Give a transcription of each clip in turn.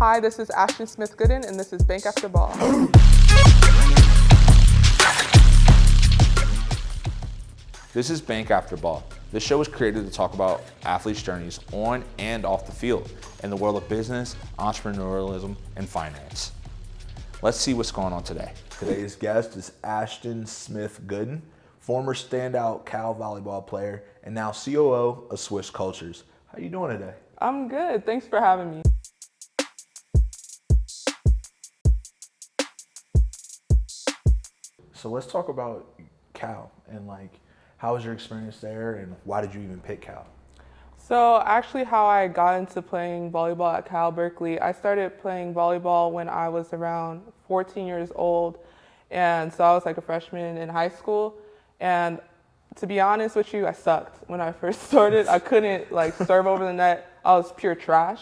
Hi, this is Ashten Smith Gooden, and this is Bank After Ball. This is Bank After Ball. This show was created to talk about athletes' journeys on and off the field in the world of business, entrepreneurialism, and finance. Let's see what's going on today. Today's guest is Ashten Smith Gooden, former standout Cal volleyball player and now COO of Swish Cultures. How you doing today? I'm good. Thanks for having me. So let's talk about Cal and how was your experience there and why did you even pick Cal? So actually how I got into playing volleyball at Cal Berkeley, I started playing volleyball when I was around 14 years old. And so I was like a freshman in high school. And to be honest with you, I sucked when I first started. I couldn't serve over the net. I was pure trash.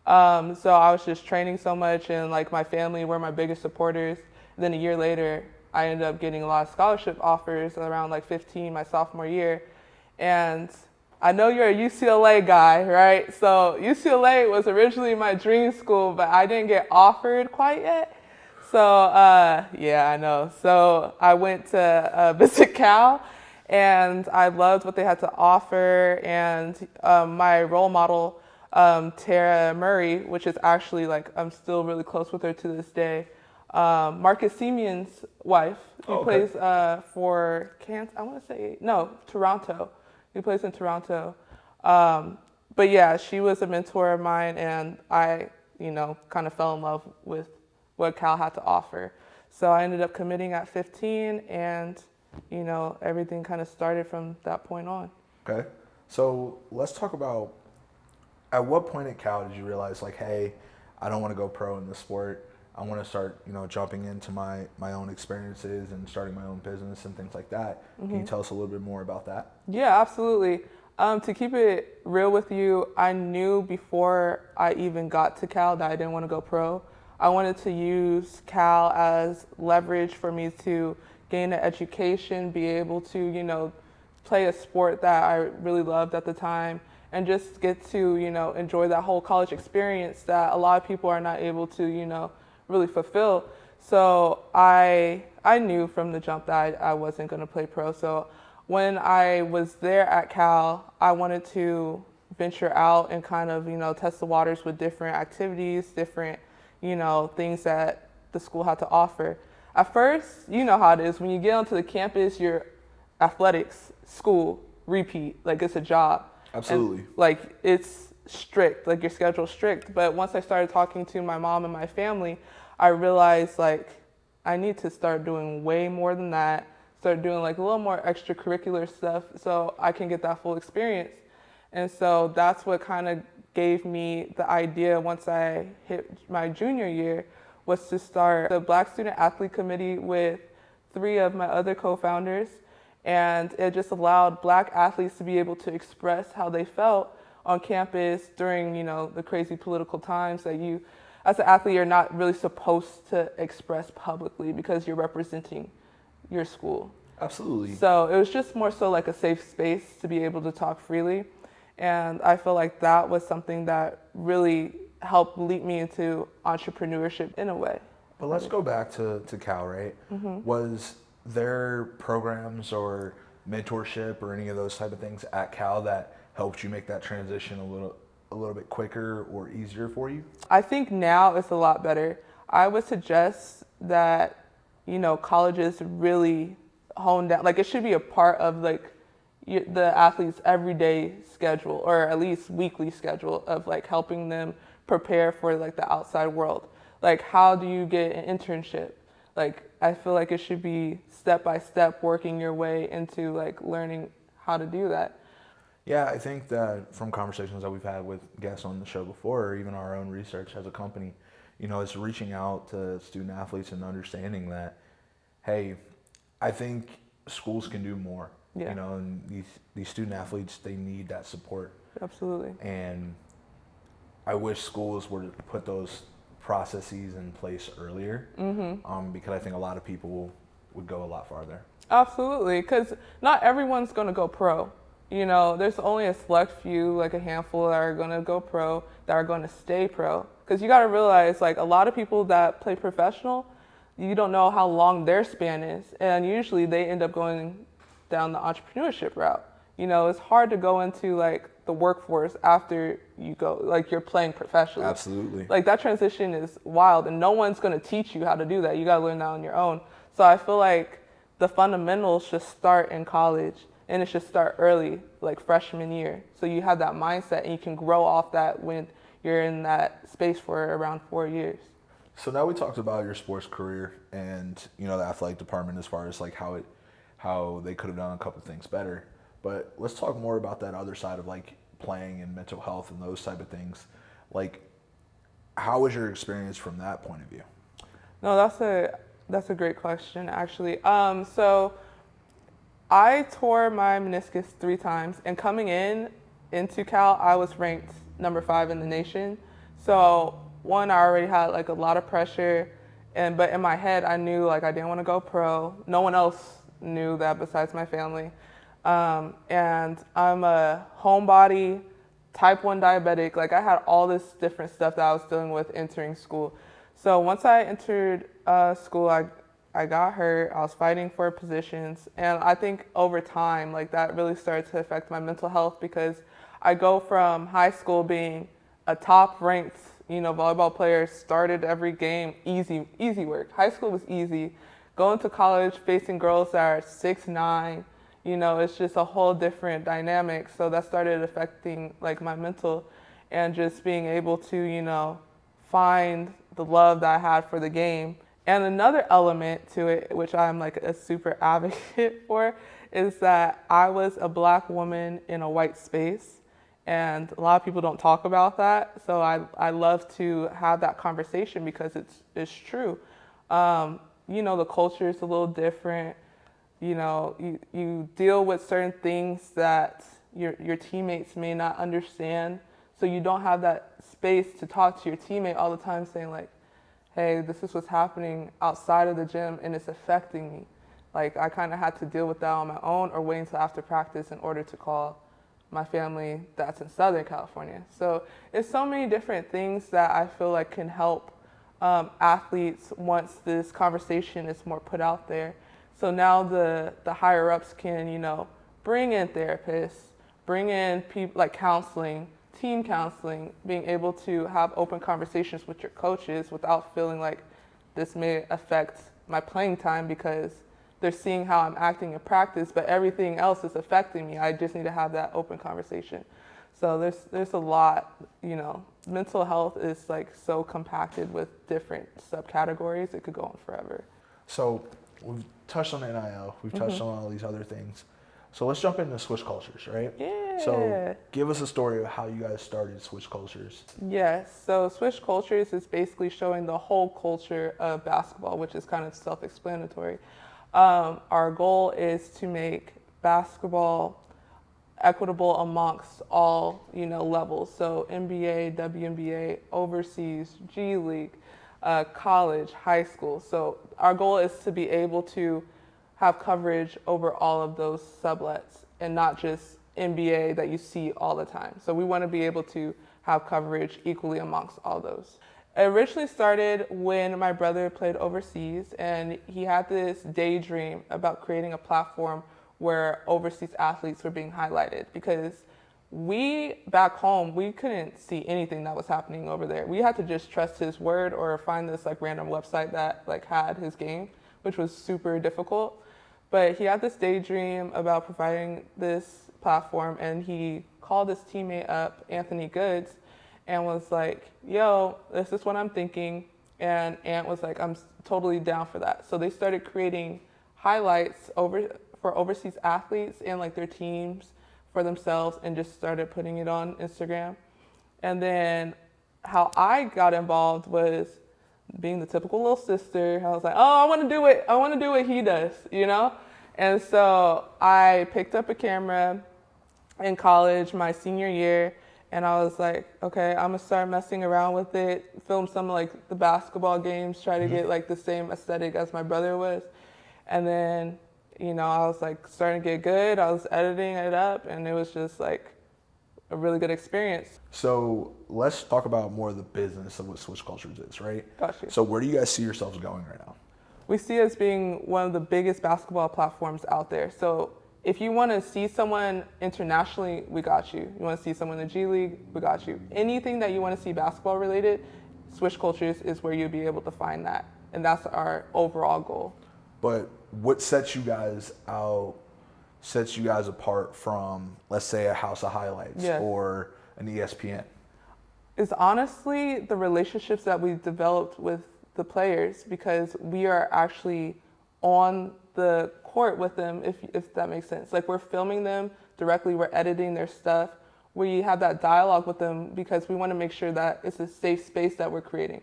So I was just training so much, and my family were my biggest supporters. Then a year later, I ended up getting a lot of scholarship offers around 15, my sophomore year. And I know you're a UCLA guy, right? So UCLA was originally my dream school, but I didn't get offered quite yet. So yeah, I know. So I went to visit Cal, and I loved what they had to offer. And my role model, Tara Murray, which is actually I'm still really close with her to this day. Marcus Simeon's wife. He plays for Toronto. He plays in Toronto. But yeah, she was a mentor of mine, and I, kind of fell in love with what Cal had to offer. So I ended up committing at 15, and everything kind of started from that point on. Okay, so let's talk about at what point at Cal did you realize hey, I don't want to go pro in this sport. I want to start, jumping into my own experiences and starting my own business and things like that. Mm-hmm. Can you tell us a little bit more about that? Yeah, absolutely. To keep it real with you, I knew before I even got to Cal that I didn't want to go pro. I wanted to use Cal as leverage for me to gain an education, be able to, play a sport that I really loved at the time, and just get to, enjoy that whole college experience that a lot of people are not able to, really fulfill. So I knew from the jump that I wasn't going to play pro. So when I was there at Cal, I wanted to venture out and kind of, test the waters with different activities, different, things that the school had to offer. At first, you know how it is. When you get onto the campus, your athletics, school, repeat, it's a job. Absolutely. And, it's strict, your schedule's strict. But once I started talking to my mom and my family, I realized I need to start doing way more than that, start doing a little more extracurricular stuff so I can get that full experience. And so that's what kind of gave me the idea once I hit my junior year, was to start the Black Student Athlete Committee with 3 of my other co-founders. And it just allowed Black athletes to be able to express how they felt on campus during, the crazy political times that you, as an athlete, you're not really supposed to express publicly because you're representing your school. Absolutely. So it was just more so a safe space to be able to talk freely. And I feel like that was something that really helped lead me into entrepreneurship in a way. But let's go back to Cal, right? Mm-hmm. Was there programs or mentorship or any of those type of things at Cal that helped you make that transition a little bit quicker or easier for you? I think now it's a lot better. I would suggest that, colleges really hone down, it should be a part of the athlete's everyday schedule, or at least weekly schedule of helping them prepare for the outside world. How do you get an internship? I feel like it should be step by step working your way into learning how to do that. Yeah, I think that from conversations that we've had with guests on the show before, or even our own research as a company, it's reaching out to student athletes and understanding that, hey, I think schools can do more. Yeah. And these student athletes, they need that support. Absolutely. And I wish schools were to put those processes in place earlier, mm-hmm. Because I think a lot of people would go a lot farther. Absolutely, because not everyone's going to go pro. There's only a select few, a handful that are going to go pro, that are going to stay pro. Because you got to realize, like, a lot of people that play professional, you don't know how long their span is. And usually they end up going down the entrepreneurship route. You know, it's hard to go into, like, the workforce after you go, like, you're playing professionally. Absolutely. Like, that transition is wild, and no one's going to teach you how to do that. You got to learn that on your own. So I feel like the fundamentals should start in college, and it should start early, like freshman year. So you have that mindset, and you can grow off that when you're in that space for around 4 years. So now we talked about your sports career and, you know, the athletic department as far as like how they could have done a couple things better. But let's talk more about that other side of like playing and mental health and those type of things. Like, how was your experience from that point of view? No, that's a great question, actually. So I tore my meniscus 3 times, and coming into Cal, I was ranked number 5 in the nation. So one, I already had like a lot of pressure, but in my head, I knew like I didn't want to go pro. No one else knew that besides my family. And I'm a homebody, type 1 diabetic. Like, I had all this different stuff that I was dealing with entering school. So once I entered school, I got hurt. I was fighting for positions. And I think over time, like, that really started to affect my mental health, because I go from high school being a top ranked, you know, volleyball player, started every game, easy work. High school was easy. Going to college, facing girls that are 6'9", you know, it's just a whole different dynamic. So that started affecting like my mental, and just being able to, you know, find the love that I had for the game. And another element to it, which I'm like a super advocate for, is that I was a Black woman in a white space. And a lot of people don't talk about that. So I love to have that conversation, because it's true. You know, the culture is a little different. You know, you deal with certain things that your teammates may not understand. So you don't have that space to talk to your teammate all the time, saying like, hey, this is what's happening outside of the gym and it's affecting me. Like, I kind of had to deal with that on my own, or wait until after practice in order to call my family that's in Southern California. So it's so many different things that I feel like can help athletes once this conversation is more put out there. So now the higher ups can, you know, bring in therapists, bring in people like counseling, team counseling, being able to have open conversations with your coaches without feeling like this may affect my playing time, because they're seeing how I'm acting in practice, but everything else is affecting me. I just need to have that open conversation. So there's a lot, you know, mental health is like so compacted with different subcategories. It could go on forever. So we've touched on NIL, we've touched on all these other things. So let's jump into Swish Cultures, right? Yeah. So give us a story of how you guys started Swish Cultures. Yes. So Swish Cultures is basically showing the whole culture of basketball, which is kind of self-explanatory. Our goal is to make basketball equitable amongst all, you know, levels. So NBA, WNBA, overseas, G League, college, high school. So our goal is to be able to have coverage over all of those sublets, and not just NBA that you see all the time. So we want to be able to have coverage equally amongst all those. It originally started when my brother played overseas, and he had this daydream about creating a platform where overseas athletes were being highlighted, because we back home, we couldn't see anything that was happening over there. We had to just trust his word or find this like random website that like had his game, which was super difficult. But he had this daydream about providing this platform, and he called his teammate up, Anthony Goods, and was like, yo, this is what I'm thinking. And Ant was like, I'm totally down for that. So they started creating highlights for overseas athletes and like their teams for themselves, and just started putting it on Instagram. And then how I got involved was being the typical little sister. I was like, oh, I want to do it. I want to do what he does, you know? And so I picked up a camera in college my senior year, and I was like, okay, I'm gonna start messing around with it, film some like the basketball games, try to get like the same aesthetic as my brother was. And then, you know, I was like starting to get good. I was editing it up, and it was just like a really good experience. So let's talk about more of the business of what Swish Cultures is, right? Gotcha. So where do you guys see yourselves going right now? We see it as being one of the biggest basketball platforms out there. So if you want to see someone internationally, we got you. You want to see someone in the G League, we got you. Anything that you want to see basketball related, Swish Cultures is where you'll be able to find that. And that's our overall goal. But what sets you guys apart from, let's say, a House of Highlights or an ESPN? Is honestly the relationships that we've developed with the players, because we are actually on the court with them, if that makes sense. Like, we're filming them directly, we're editing their stuff. We have that dialogue with them because we want to make sure that it's a safe space that we're creating.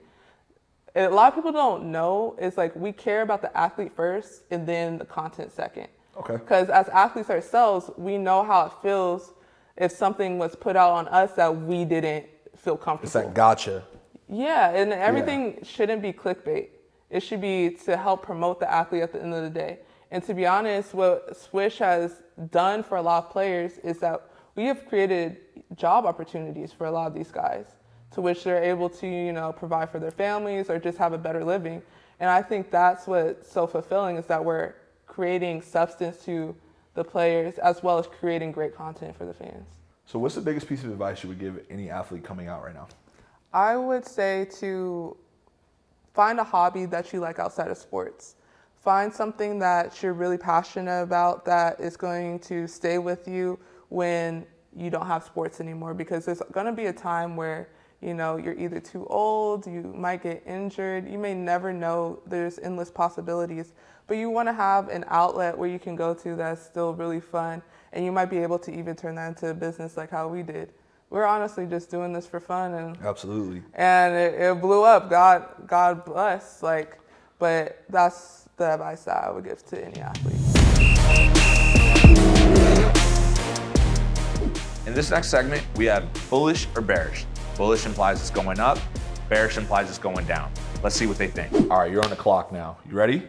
A lot of people don't know, it's like we care about the athlete first and then the content second. Okay. Because as athletes ourselves, we know how it feels if something was put out on us that we didn't feel comfortable. It's that gotcha. Yeah, and everything shouldn't be clickbait. It should be to help promote the athlete at the end of the day. And to be honest, what Swish has done for a lot of players is that we have created job opportunities for a lot of these guys, to which they're able to, provide for their families or just have a better living. And I think that's what's so fulfilling, is that we're creating substance to the players as well as creating great content for the fans. So what's the biggest piece of advice you would give any athlete coming out right now? I would say to find a hobby that you like outside of sports. Find something that you're really passionate about that is going to stay with you when you don't have sports anymore, because there's going to be a time where you're either too old, you might get injured, you may never know, there's endless possibilities, but you want to have an outlet where you can go to that's still really fun, and you might be able to even turn that into a business like how we did. We're honestly just doing this for fun, and absolutely, and it blew up. God bless. But that's the advice that I would give to any athlete. In this next segment, we have bullish or bearish. Bullish implies it's going up, bearish implies it's going down. Let's see what they think. All right, you're on the clock now. You ready?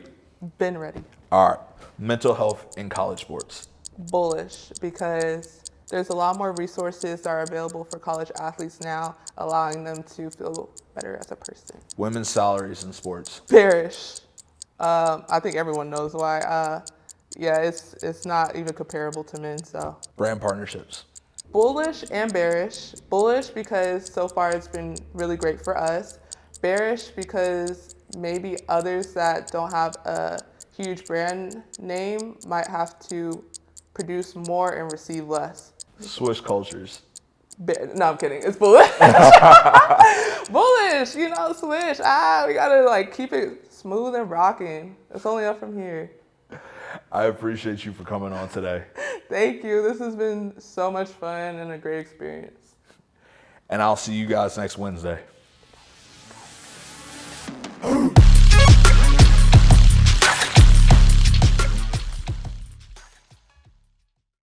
Been ready. All right, mental health in college sports. Bullish, because there's a lot more resources that are available for college athletes now, allowing them to feel better as a person. Women's salaries in sports. Bearish. I think everyone knows why. It's not even comparable to men. So. Brand partnerships. Bullish and bearish. Bullish because so far it's been really great for us. Bearish because maybe others that don't have a huge brand name might have to produce more and receive less. Swish Cultures. No, I'm kidding. It's bullish. Bullish, Swish. We gotta keep it smooth and rocking. It's only up from here. I appreciate you for coming on today. Thank you. This has been so much fun and a great experience. And I'll see you guys next Wednesday.